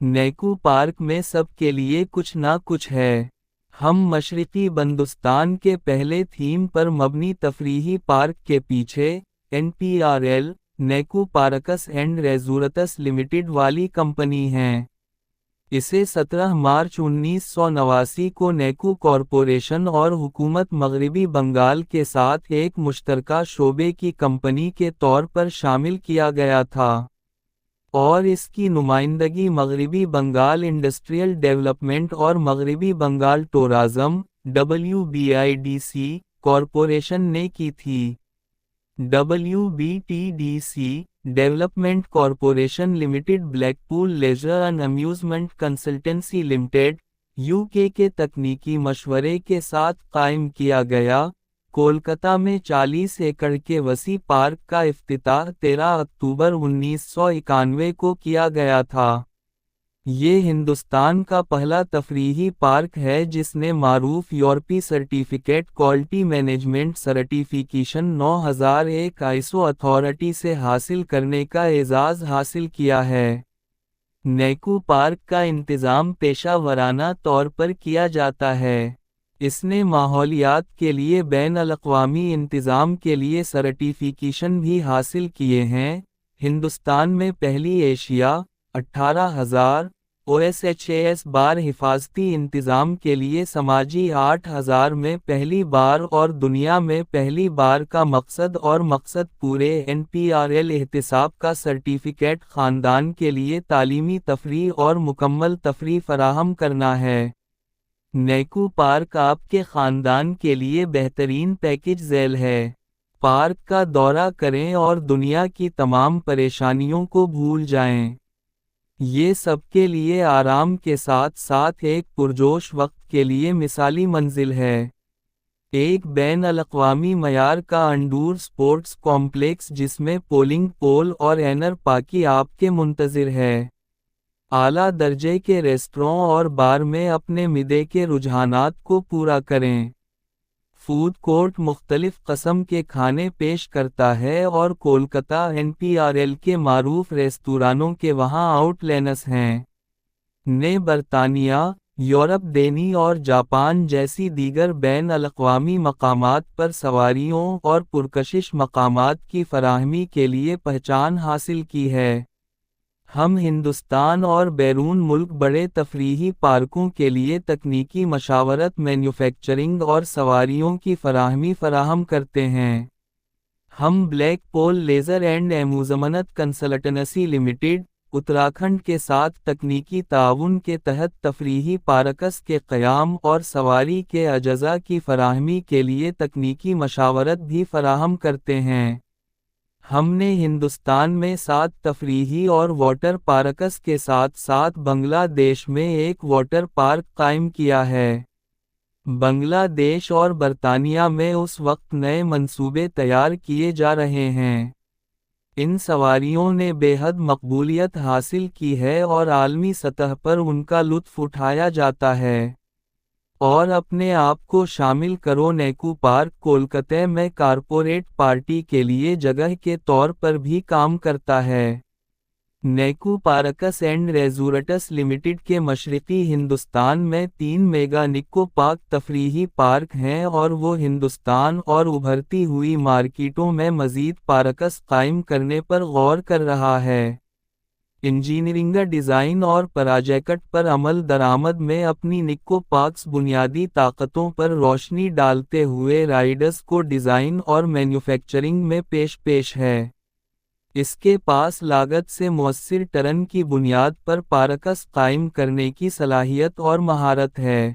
نیکو park میں سب کے لیے کچھ نہ کچھ ہے۔ ہم مشرقی بندوستان کے پہلے تھیم پر مبنی تفریحی پارک کے پیچھے NPRL Nicco parks and resorts limited والی کمپنی ہیں۔ اسے 17 مارچ 1989 کو نیکو کارپوریشن اور حکومت مغربی بنگال کے ساتھ ایک مشترکہ شعبے کی کمپنی کے طور پر شامل کیا گیا تھا، اور اس کی نمائندگی مغربی بنگال انڈسٹریل ڈیولپمنٹ اور مغربی بنگال ٹورازم WBIDC کارپوریشن نے کی تھی۔ WBTDC development corporation limited Blackpool leisure and amusement consultancy limited UK کے تکنیکی مشورے کے ساتھ قائم کیا گیا۔ کولکتہ میں 40 ایکڑ کے وسیع پارک کا افتتاح 13 اکتوبر 1991 کو کیا گیا تھا۔ یہ ہندوستان کا پہلا تفریحی پارک ہے جس نے معروف یورپی certificate quality management certification 9001 ISO authority سے حاصل کرنے کا اعزاز حاصل کیا ہے۔ نیکو پارک کا انتظام پیشہ ورانہ طور پر کیا جاتا ہے۔ اس نے ماحولیات کے لیے بین الاقوامی انتظام کے لیے سرٹیفیکیشن بھی حاصل کیے ہیں۔ ہندوستان میں پہلی ایشیا 18,000 OSHAS بار حفاظتی انتظام کے لیے سماجی 8,000 میں پہلی بار اور دنیا میں پہلی بار کا مقصد پورے NPRL احتساب کا سرٹیفکیٹ خاندان کے لیے تعلیمی تفریح اور مکمل تفریح فراہم کرنا ہے۔ نیکو پارک آپ کے خاندان کے لیے بہترین پیکج ذیل ہے۔ پارک کا دورہ کریں اور دنیا کی تمام پریشانیوں کو بھول جائیں۔ یہ سب کے لیے آرام کے ساتھ ساتھ ایک پرجوش وقت کے لیے مثالی منزل ہے۔ ایک بین الاقوامی معیار کا انڈور سپورٹس کمپلیکس جس میں پولنگ پول اور اینر پاکی آپ کے منتظر ہے۔ اعلیٰ درجے کے ریسٹوراں اور بار میں اپنے معدے کے رجحانات کو پورا کریں۔ فوڈ کورٹ مختلف قسم کے کھانے پیش کرتا ہے اور کولکتہ NPRL کے معروف ریستورانوں کے وہاں آؤٹ لیٹس ہیں۔ نے برطانیہ، یورپ دینی اور جاپان جیسی دیگر بین الاقوامی مقامات پر سواریوں اور پرکشش مقامات کی فراہمی کے لیے پہچان حاصل کی ہے۔ ہم ہندوستان اور بیرون ملک بڑے تفریحی پارکوں کے لیے تکنیکی مشاورت، مینوفیکچرنگ اور سواریوں کی فراہم کرتے ہیں۔ ہم Blackpool leisure and amusement consultancy limited, Uttarakhand کے ساتھ تکنیکی تعاون کے تحت تفریحی پارکس کے قیام اور سواری کے اجزاء کی فراہمی کے لیے تکنیکی مشاورت بھی فراہم کرتے ہیں۔ ہم نے ہندوستان میں 7 تفریحی اور واٹر پارکس کے ساتھ ساتھ بنگلہ دیش میں ایک واٹر پارک قائم کیا ہے۔ بنگلہ دیش اور برطانیہ میں اس وقت نئے منصوبے تیار کیے جا رہے ہیں۔ ان سواریوں نے بے حد مقبولیت حاصل کی ہے اور عالمی سطح پر ان کا لطف اٹھایا جاتا ہے۔ اور اپنے آپ کو شامل کرو۔ نیکو پارک کولکتہ میں کارپوریٹ پارٹی کے لیے جگہ کے طور پر بھی کام کرتا ہے۔ نیکو پارکس اینڈ ریزورٹس لمیٹڈ کے مشرقی ہندوستان میں 3 میگا نیکو پارک تفریحی پارک ہیں اور وہ ہندوستان اور ابھرتی ہوئی مارکیٹوں میں مزید پارکس قائم کرنے پر غور کر رہا ہے۔ انجینئرنگ، ڈیزائن اور پراجیکٹ پر عمل درآمد میں اپنی نیکو پارکس بنیادی طاقتوں پر روشنی ڈالتے ہوئے رائڈرز کو ڈیزائن اور مینوفیکچرنگ میں پیش ہے۔ اس کے پاس لاگت سے مؤثر ٹرن کی بنیاد پر پارکس قائم کرنے کی صلاحیت اور مہارت ہے۔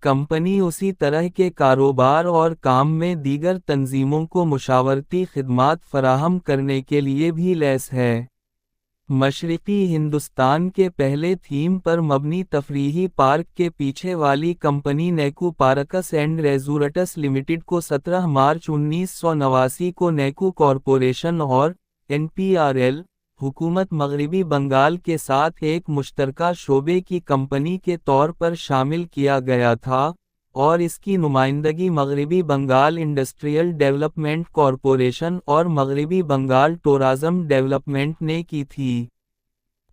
کمپنی اسی طرح کے کاروبار اور کام میں دیگر تنظیموں کو مشاورتی خدمات فراہم کرنے کے لیے بھی لیس ہے۔ مشرقی ہندوستان کے پہلے تھیم پر مبنی تفریحی پارک کے پیچھے والی company Nicco parks and resorts limited کو 17 مارچ 1989 کو نیکو کارپوریشن اور NPRL حکومت مغربی بنگال کے ساتھ ایک مشترکہ شعبے کی کمپنی کے طور پر شامل کیا گیا تھا، اور اس کی نمائندگی مغربی بنگال انڈسٹریل ڈیولپمنٹ کارپوریشن اور مغربی بنگال ٹورازم ڈیولپمنٹ نے کی تھی۔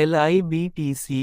LIBTC